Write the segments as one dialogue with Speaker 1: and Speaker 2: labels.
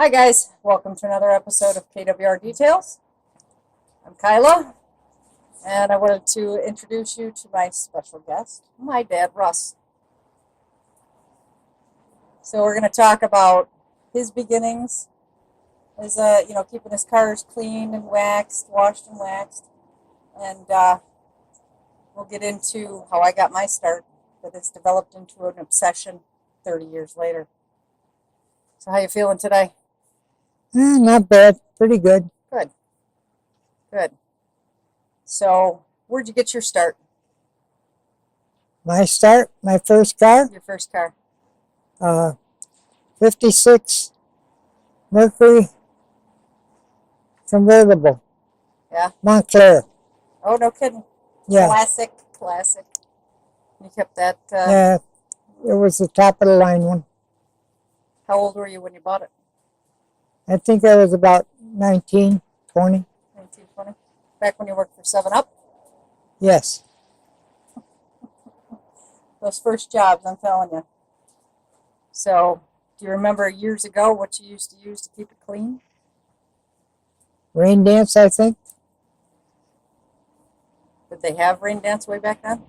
Speaker 1: Hi guys, welcome to another episode of KWR Details. I'm Kyla, and I wanted to introduce you to my special guest, my dad, Russ. So we're going to talk about his beginnings as keeping his cars clean and washed and waxed, and we'll get into how I got my start that has developed into an obsession 30 years later. So how you feeling today?
Speaker 2: Not bad. Pretty good.
Speaker 1: Good. Good. So, where'd you get your start?
Speaker 2: My first car,
Speaker 1: Your first car?
Speaker 2: 56 Mercury Convertible.
Speaker 1: Yeah.
Speaker 2: Montclair.
Speaker 1: Oh, no kidding.
Speaker 2: Yeah.
Speaker 1: Classic. You kept that?
Speaker 2: Yeah, it was the top of the line one.
Speaker 1: How old were you when you bought it?
Speaker 2: I think I was about 19, 20.
Speaker 1: 19, 20? Back when you worked for 7-Up?
Speaker 2: Yes.
Speaker 1: Those first jobs, I'm telling you. So, do you remember years ago what you used to use to keep it clean?
Speaker 2: Rain dance, I think.
Speaker 1: Did they have rain dance way back then?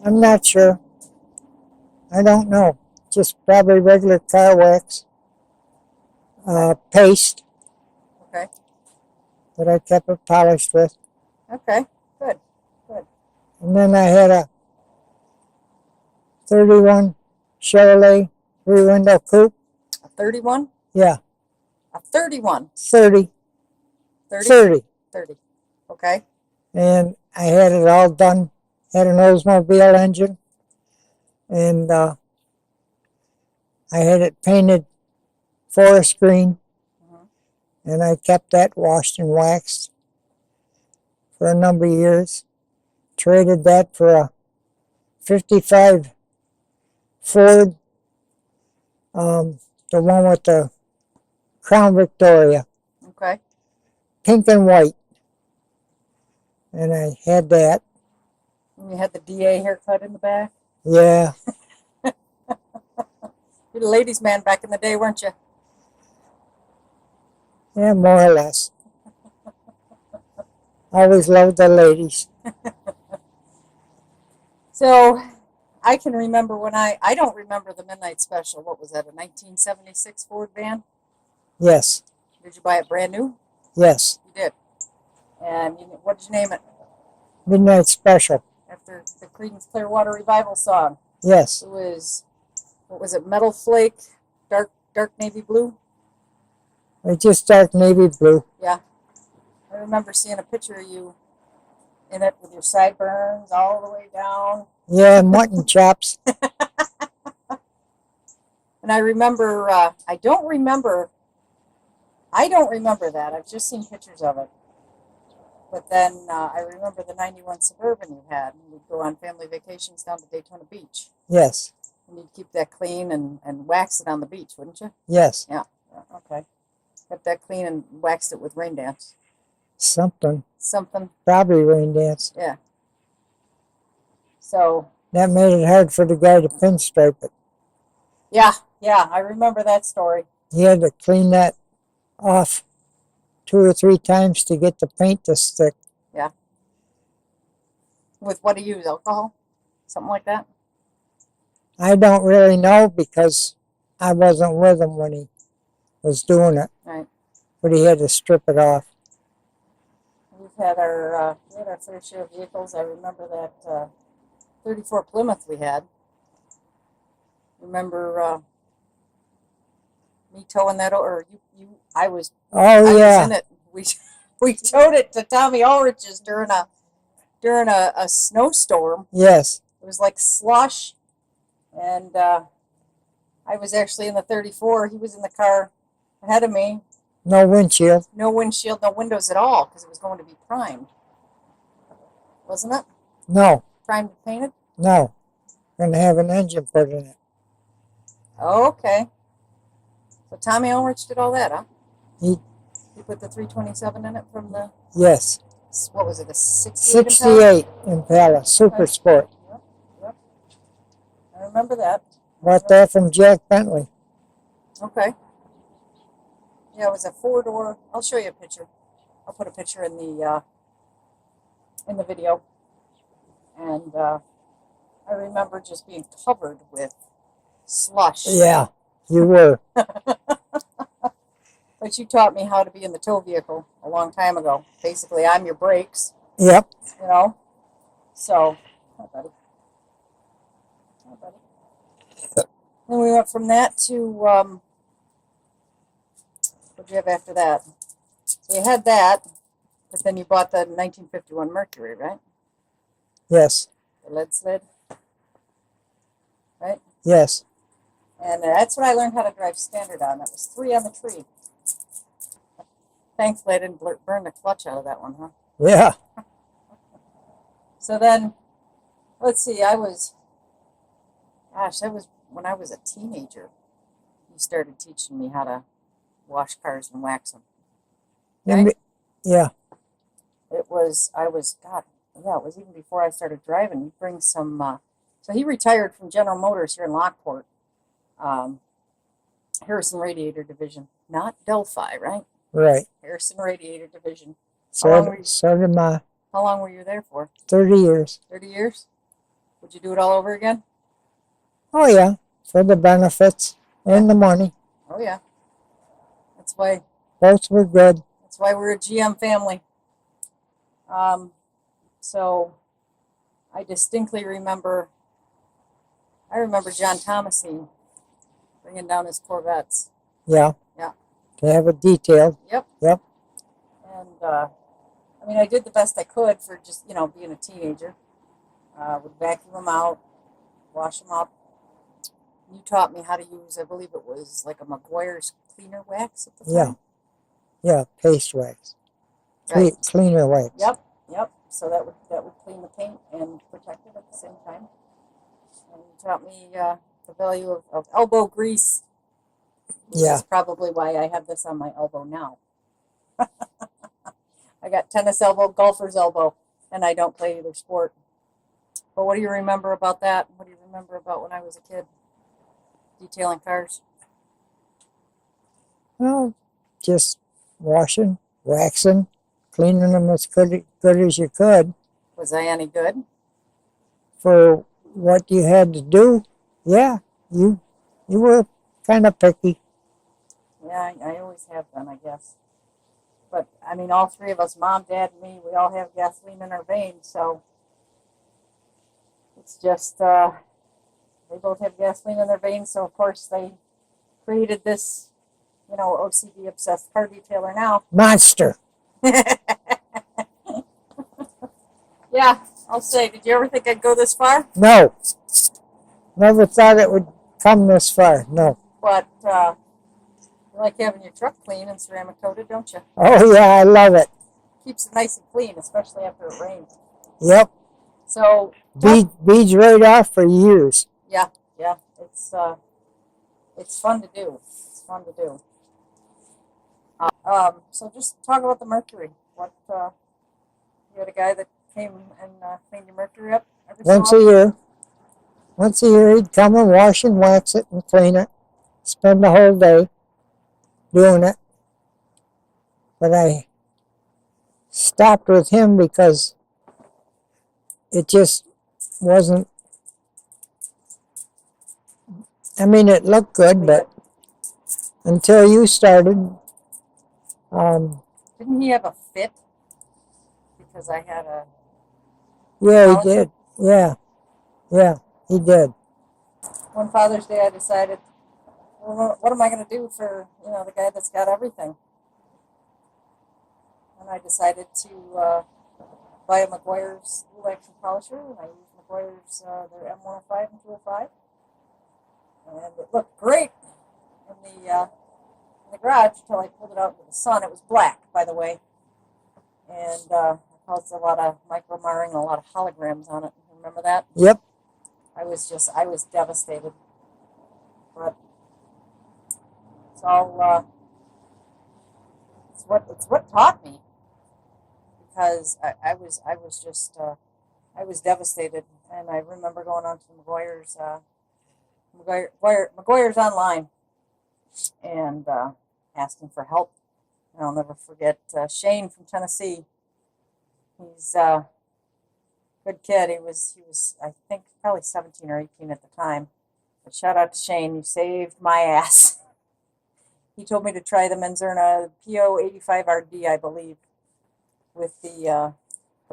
Speaker 2: I'm not sure. I don't know. Just probably regular car wax. Paste.
Speaker 1: Okay.
Speaker 2: That I kept it polished with.
Speaker 1: Okay. Good.
Speaker 2: And then I had a 31 Chevrolet rear-window coupe.
Speaker 1: A 31?
Speaker 2: Yeah.
Speaker 1: A 31?
Speaker 2: 30.
Speaker 1: 30? 30. Okay.
Speaker 2: And I had it all done. Had an Oldsmobile engine. And I had it painted forest green. And I kept that washed and waxed for a number of years. Traded that for a 55 Ford, the one with the Crown Victoria.
Speaker 1: Okay.
Speaker 2: Pink and white. And I had that.
Speaker 1: And you had the DA haircut in the back?
Speaker 2: Yeah.
Speaker 1: You're the ladies' man back in the day, weren't you?
Speaker 2: Yeah, more or less. Always loved the ladies.
Speaker 1: So, I can remember when I don't remember the Midnight Special. What was that, a 1976 Ford van?
Speaker 2: Yes.
Speaker 1: Did you buy it brand new?
Speaker 2: Yes.
Speaker 1: You did. And what did you name it?
Speaker 2: Midnight Special.
Speaker 1: After the Creedence Clearwater Revival song.
Speaker 2: Yes.
Speaker 1: It was, what was it, Metal Flake, dark navy blue?
Speaker 2: It's just dark navy blue.
Speaker 1: Yeah. I remember seeing a picture of you in it with your sideburns all the way down.
Speaker 2: Yeah, mutton chops.
Speaker 1: And I remember, I don't remember that. I've just seen pictures of it. But then I remember the 91 Suburban you had. And we'd go on family vacations down to Daytona Beach.
Speaker 2: Yes.
Speaker 1: And you'd keep that clean and wax it on the beach, wouldn't you?
Speaker 2: Yes.
Speaker 1: Yeah. Okay. Kept that clean and waxed it with rain dance.
Speaker 2: Something.
Speaker 1: Probably
Speaker 2: rain dance.
Speaker 1: Yeah. So.
Speaker 2: That made it hard for the guy to pinstripe it.
Speaker 1: Yeah, I remember that story.
Speaker 2: He had to clean that off 2 or 3 times to get the paint to stick.
Speaker 1: Yeah. With what do you use? Alcohol? Something like that?
Speaker 2: I don't really know because I wasn't with him when he was doing it.
Speaker 1: Right.
Speaker 2: But he had to strip it off.
Speaker 1: We had our fair share of vehicles. I remember that 34 Plymouth we had. Remember me towing that over? I was in it. We towed it to Tommy Ulrich's during a snowstorm.
Speaker 2: Yes.
Speaker 1: It was like slush, and I was actually in the 34. He was in the car ahead of me.
Speaker 2: No windshield.
Speaker 1: No windshield, no windows at all, because it was going to be primed. Wasn't it?
Speaker 2: No.
Speaker 1: Primed and painted?
Speaker 2: No. Going to have an engine put in it.
Speaker 1: Okay. So Tommy Ulrich did all that, huh?
Speaker 2: He
Speaker 1: put the 327 in it from the...
Speaker 2: Yes.
Speaker 1: What was it, a 68
Speaker 2: 68 Impala Super Sport.
Speaker 1: Yep. I remember that.
Speaker 2: Bought that from Jack Bentley.
Speaker 1: Okay. Yeah, it was a 4-door. I'll show you a picture. I'll put a picture in the video. And I remember just being covered with slush.
Speaker 2: Yeah, you were.
Speaker 1: But you taught me how to be in the tow vehicle a long time ago. Basically, I'm your brakes,
Speaker 2: Yep.
Speaker 1: you know. So, hi, buddy. Hi, buddy. Then we went from that to, what'd you have after that? So you had that, but then you bought the 1951 Mercury, right?
Speaker 2: Yes.
Speaker 1: The lead sled, right?
Speaker 2: Yes.
Speaker 1: And that's what I learned how to drive standard on. That was 3 on the tree. Thankfully, I didn't burn the clutch out of that one, huh?
Speaker 2: Yeah.
Speaker 1: So then, let's see, that was when I was a teenager. You started teaching me how to wash cars and wax them. Okay?
Speaker 2: Yeah.
Speaker 1: It was even before I started driving. You bring some, so he retired from General Motors here in Lockport. Harrison Radiator Division, not Delphi, right?
Speaker 2: Right.
Speaker 1: Harrison Radiator Division.
Speaker 2: So did my
Speaker 1: How long were you there for?
Speaker 2: 30 years.
Speaker 1: 30 years? Would you do it all over again?
Speaker 2: Oh, yeah. For the benefits and the money.
Speaker 1: Oh, yeah. That's why
Speaker 2: Both were good.
Speaker 1: That's why we're a GM family. So I distinctly remember John Thomasine bringing down his Corvettes.
Speaker 2: Yeah.
Speaker 1: Yeah.
Speaker 2: To have it detailed.
Speaker 1: Yep.
Speaker 2: Yep.
Speaker 1: And I mean, I did the best I could for just, being a teenager. Would vacuum them out, wash them up. You taught me how to use, I believe it was like a Meguiar's cleaner wax at the time.
Speaker 2: Yeah, paste wax.
Speaker 1: Right.
Speaker 2: Cleaner wax.
Speaker 1: Yep. So that would clean the paint and protect it at the same time. And you taught me the value of elbow grease. Which is probably why I have this on my elbow now. I got tennis elbow, golfer's elbow, and I don't play either sport. But what do you remember about that? What do you remember about when I was a kid? Detailing cars?
Speaker 2: Well, just washing, waxing, cleaning them as good as you could.
Speaker 1: Was I any good?
Speaker 2: For what you had to do, yeah, you were kind of picky.
Speaker 1: Yeah, I always have been, I guess. But, I mean, all 3 of us, Mom, Dad, and me, we all have gasoline in our veins, so it's just, they both have gasoline in their veins, so of course they created this, OCD obsessed car detailer now.
Speaker 2: Monster.
Speaker 1: Yeah, I'll say, did you ever think I'd go this far?
Speaker 2: No. Never thought it would come this far, no.
Speaker 1: But, you like having your truck clean and ceramic coated, don't you?
Speaker 2: Oh, yeah, I love it.
Speaker 1: Keeps it nice and clean, especially after it rains.
Speaker 2: Yep.
Speaker 1: So,
Speaker 2: beads right off for years.
Speaker 1: Yeah, it's fun to do. So just talk about the Mercury. What you had a guy that came and cleaned your Mercury up every so often?
Speaker 2: year. Once a year, he'd come and wash and wax it and clean it. Spend the whole day doing it. But I stopped with him because it just wasn't. I mean, it looked good, but until you started.
Speaker 1: Didn't he have a fit? Because I had a.
Speaker 2: Yeah, he did. Yeah, he did.
Speaker 1: One Father's Day, I decided, well, what am I going to do for the guy that's got everything? And I decided to buy a Meguiar's dual action polisher, and I used Meguiar's their M105 and 205, and it looked great in the garage until I pulled it out into the sun. It was black, by the way, and it caused a lot of micro marring and a lot of holograms on it. Remember that?
Speaker 2: Yep.
Speaker 1: I was devastated, but it's all it's what taught me, because I was devastated, and I remember going on to Meguiar's Meguiar's online and asking for help. And I'll never forget Shane from Tennessee. He's a good kid. He was I think probably 17 or 18 at the time. But shout out to Shane. You saved my ass. He told me to try the Menzerna PO 85RD, I believe, with the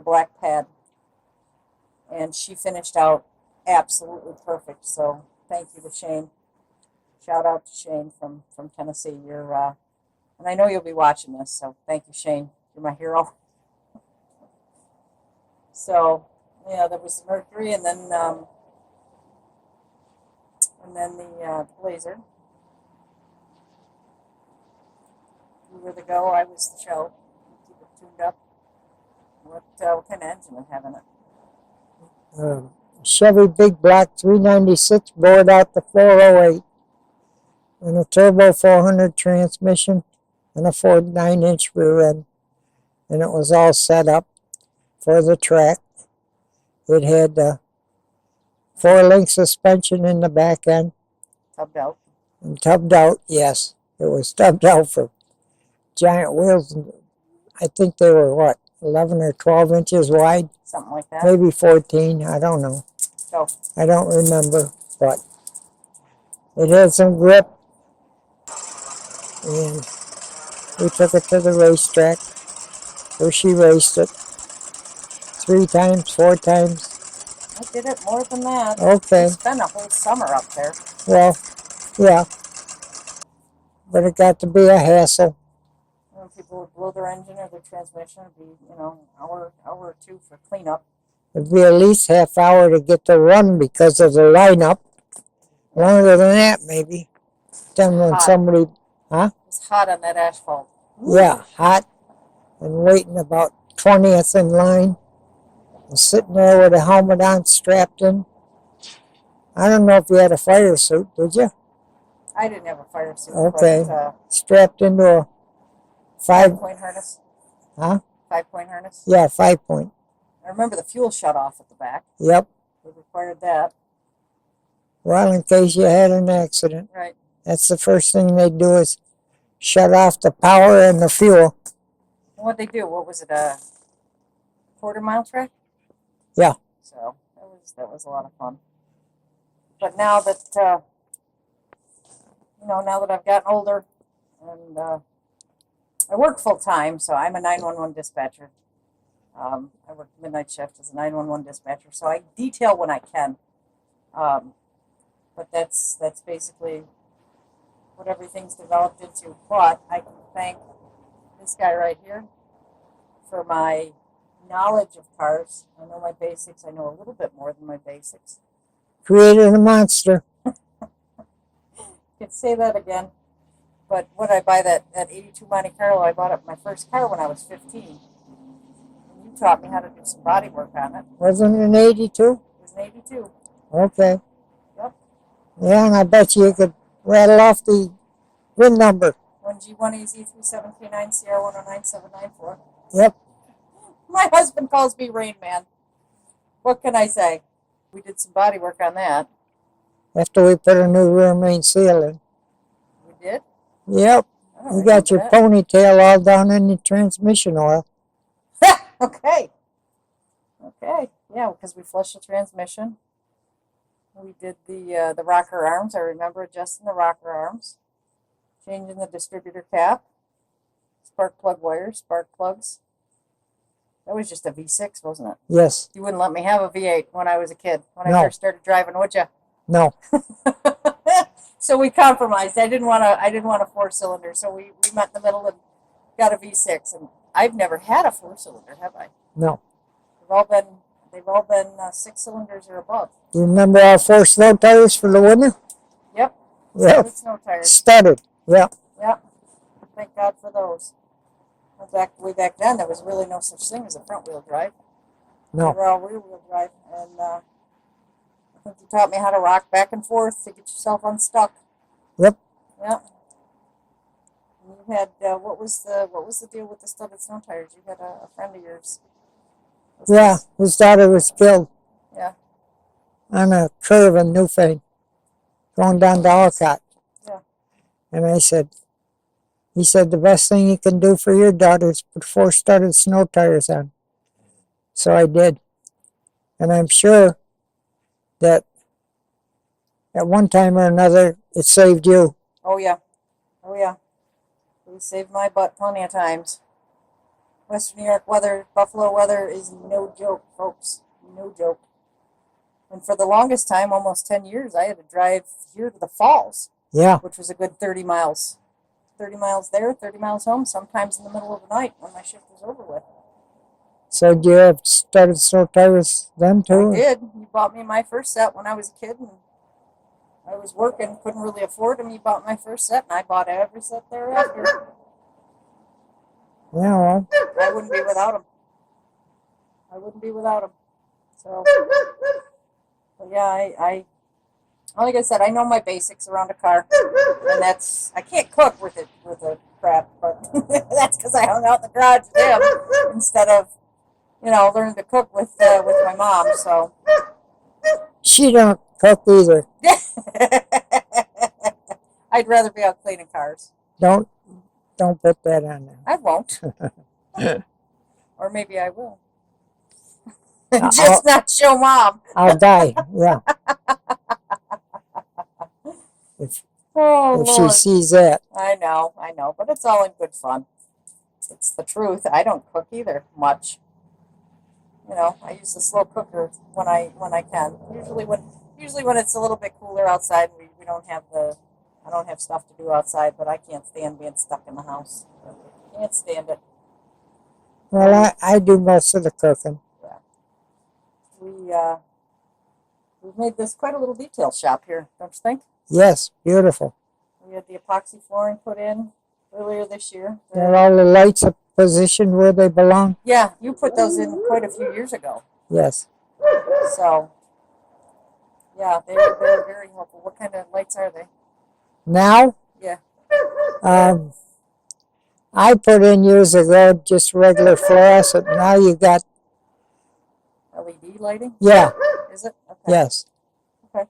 Speaker 1: black pad. And she finished out absolutely perfect. So thank you to Shane. Shout out to Shane from Tennessee. You're and I know you'll be watching this, so thank you, Shane. You're my hero. So yeah, there was the Mercury, and then the Blazer. You were the go. I was the show. Keep it tuned up. What kind of engine would have in it?
Speaker 2: Chevy big block 396 bored out the 408 and a turbo 400 transmission and a 9-inch rear end, and it was all set up for the track. It had 4-link suspension in the back end.
Speaker 1: Tubbed out.
Speaker 2: And tubbed out, yes. It was tubbed out for giant wheels. I think they were, what, 11 or 12 inches wide?
Speaker 1: Something like that.
Speaker 2: Maybe 14, I don't know.
Speaker 1: Go.
Speaker 2: I don't remember, but it had some grip. And we took it to the racetrack where she raced it 3 times, 4 times.
Speaker 1: I did it more than that.
Speaker 2: Okay.
Speaker 1: I spent a whole summer up there.
Speaker 2: Well, yeah. But it got to be a hassle.
Speaker 1: When people would blow their engine or their transmission, it'd be, an hour or two for cleanup.
Speaker 2: It'd be at least half hour to get the run because of the lineup. Longer than that, maybe. Then when somebody,
Speaker 1: It's hot on that asphalt.
Speaker 2: Yeah, hot. And waiting about 20th in line. And sitting there with a helmet on, strapped in. I don't know if you had a fire suit, did you?
Speaker 1: I didn't have a fire suit.
Speaker 2: Okay.
Speaker 1: But,
Speaker 2: strapped into a
Speaker 1: 5-point harness.
Speaker 2: Huh?
Speaker 1: 5-point harness?
Speaker 2: Yeah, 5-point.
Speaker 1: I remember the fuel shut off at the back.
Speaker 2: Yep.
Speaker 1: They required that.
Speaker 2: Well, in case you had an accident.
Speaker 1: Right.
Speaker 2: That's the first thing they do is shut off the power and the fuel.
Speaker 1: What'd they do? What was it, a quarter-mile track?
Speaker 2: Yeah.
Speaker 1: So that was a lot of fun. But now that now that I've gotten older, and I work full time, so I'm a 911 dispatcher. I work midnight shift as a 911 dispatcher, so I detail when I can. But that's basically what everything's developed into. But I can thank this guy right here for my knowledge of cars. I know my basics. I know a little bit more than my basics.
Speaker 2: Created a monster.
Speaker 1: Could say that again. But when I buy that 82 Monte Carlo, I bought it my first car when I was 15. And you taught me how to do some body work on it.
Speaker 2: Wasn't it an 82?
Speaker 1: It was an 82.
Speaker 2: Okay.
Speaker 1: Yep.
Speaker 2: Yeah, and I bet you could rattle off the VIN number.
Speaker 1: 1G1AZ37K9CR109794.
Speaker 2: Yep.
Speaker 1: My husband calls me Rain Man. What can I say? We did some body work on that.
Speaker 2: After we put a new rear main seal in.
Speaker 1: We did?
Speaker 2: Yep. You got your ponytail all down in the transmission oil.
Speaker 1: Okay. Yeah, because we flushed the transmission. We did the rocker arms. I remember adjusting the rocker arms. Changing the distributor cap. Spark plug wires, spark plugs. That was just a V6, wasn't it?
Speaker 2: Yes.
Speaker 1: You wouldn't let me have a V8 when I was a kid, when I
Speaker 2: No.
Speaker 1: first started driving, would you?
Speaker 2: No.
Speaker 1: So we compromised. I didn't want a 4-cylinder, so we met in the middle and got a V6. And I've never had a 4-cylinder, have I?
Speaker 2: No.
Speaker 1: They've all been 6 cylinders or above.
Speaker 2: You remember our 4 snow tires for the winter?
Speaker 1: Yep.
Speaker 2: Yep.
Speaker 1: Snow tires.
Speaker 2: Studded. Yep.
Speaker 1: Yep. Thank God for those. Way back then, there was really no such thing as a front-wheel drive.
Speaker 2: No.
Speaker 1: They were all rear-wheel drive. And I think you taught me how to rock back and forth to get yourself unstuck.
Speaker 2: Yep.
Speaker 1: Yep. And you had, what was the deal with the studded snow tires? You had a friend of yours.
Speaker 2: Yeah, his daughter was killed.
Speaker 1: Yeah.
Speaker 2: On a curve in Newfane. going down to Alcott.
Speaker 1: Yeah.
Speaker 2: And he said the best thing you can do for your daughter is put 4-studded snow tires on. So I did. And I'm sure that at one time or another, it saved you.
Speaker 1: Oh, yeah. Oh, yeah. It saved my butt plenty of times. Western New York weather, Buffalo weather is no joke, folks. No joke. And for the longest time, almost 10 years, I had to drive here to the falls.
Speaker 2: Yeah.
Speaker 1: Which was a good 30 miles. 30 miles there, 30 miles home, sometimes in the middle of the night when my shift was over with.
Speaker 2: So do you have studded snow tires then too?
Speaker 1: I did. You bought me my first set when I was a kid, and I was working, couldn't really afford them. You bought my first set, and I bought every set thereafter.
Speaker 2: Yeah, well.
Speaker 1: I wouldn't be without them. I wouldn't be without them. So, but yeah, I like I said, I know my basics around a car, and I can't cook with a crap, but that's because I hung out in the garage with him instead of, learning to cook with my mom. So
Speaker 2: She don't cook either.
Speaker 1: I'd rather be out cleaning cars.
Speaker 2: Don't put that on there.
Speaker 1: I won't, or maybe I will. Just not show mom.
Speaker 2: I'll die. Yeah. If she sees that.
Speaker 1: I know, but it's all in good fun. It's the truth. I don't cook either much. I use the slow cooker when I can. Usually when it's a little bit cooler outside, and we don't have I don't have stuff to do outside, but I can't stand being stuck in the house. Can't stand it.
Speaker 2: Well, I do most of the cooking.
Speaker 1: Yeah. We've made this quite a little detail shop here, don't you think?
Speaker 2: Yes, beautiful.
Speaker 1: We had the epoxy flooring put in earlier this year.
Speaker 2: Are all the lights up positioned where they belong?
Speaker 1: Yeah, you put those in quite a few years ago.
Speaker 2: Yes.
Speaker 1: So, yeah, they're very helpful. What kind of lights are they?
Speaker 2: Now?
Speaker 1: Yeah.
Speaker 2: I put in years ago just regular fluorescent. Now you got
Speaker 1: LED lighting?
Speaker 2: Yeah.
Speaker 1: Is it? Okay.
Speaker 2: Yes.
Speaker 1: Okay.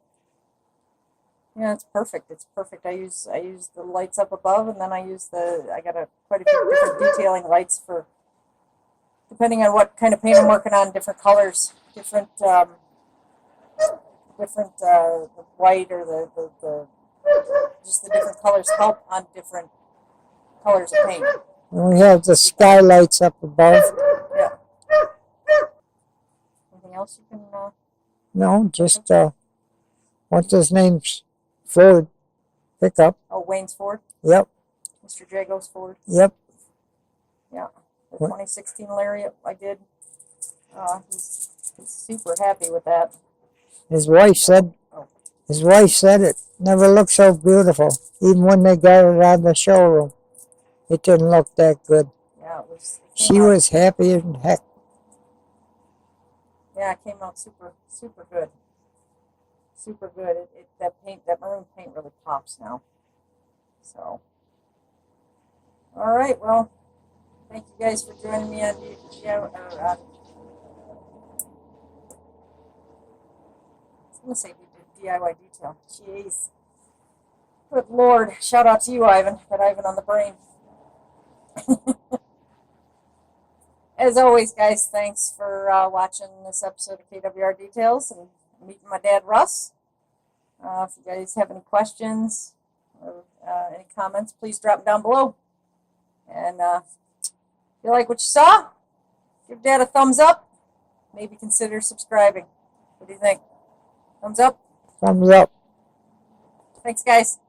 Speaker 1: Yeah, it's perfect. It's perfect. I use the lights up above, and then I got quite a few different detailing lights for depending on what kind of paint I'm working on, different colors, different the white or the just the different colors help on different colors of paint.
Speaker 2: And we have the skylights up above.
Speaker 1: Yeah. Anything else you can?
Speaker 2: No, just what's his name's Ford pickup.
Speaker 1: Oh, Wayne's Ford.
Speaker 2: Yep.
Speaker 1: Mr. Jago's Ford.
Speaker 2: Yep.
Speaker 1: Yeah. The 2016 Lariat I did. He's super happy with that.
Speaker 2: His wife said it never looked so beautiful. Even when they got it out of the showroom, it didn't look that good.
Speaker 1: Yeah,
Speaker 2: She was happy as heck.
Speaker 1: Yeah, it came out super good. Super good. That maroon paint really pops now. So, all right. Well, thank you guys for joining me on I'm gonna say we did DIY detail. Jeez. Good Lord. Shout out to you, Ivan. Got Ivan on the brain. As always, guys, thanks for watching this episode of KWR Details and meeting my dad, Russ. If you guys have any questions or any comments, please drop them down below. And if you like what you saw, give Dad a thumbs up. Maybe consider subscribing. What do you think? Thumbs up?
Speaker 2: Thumbs up.
Speaker 1: Thanks, guys.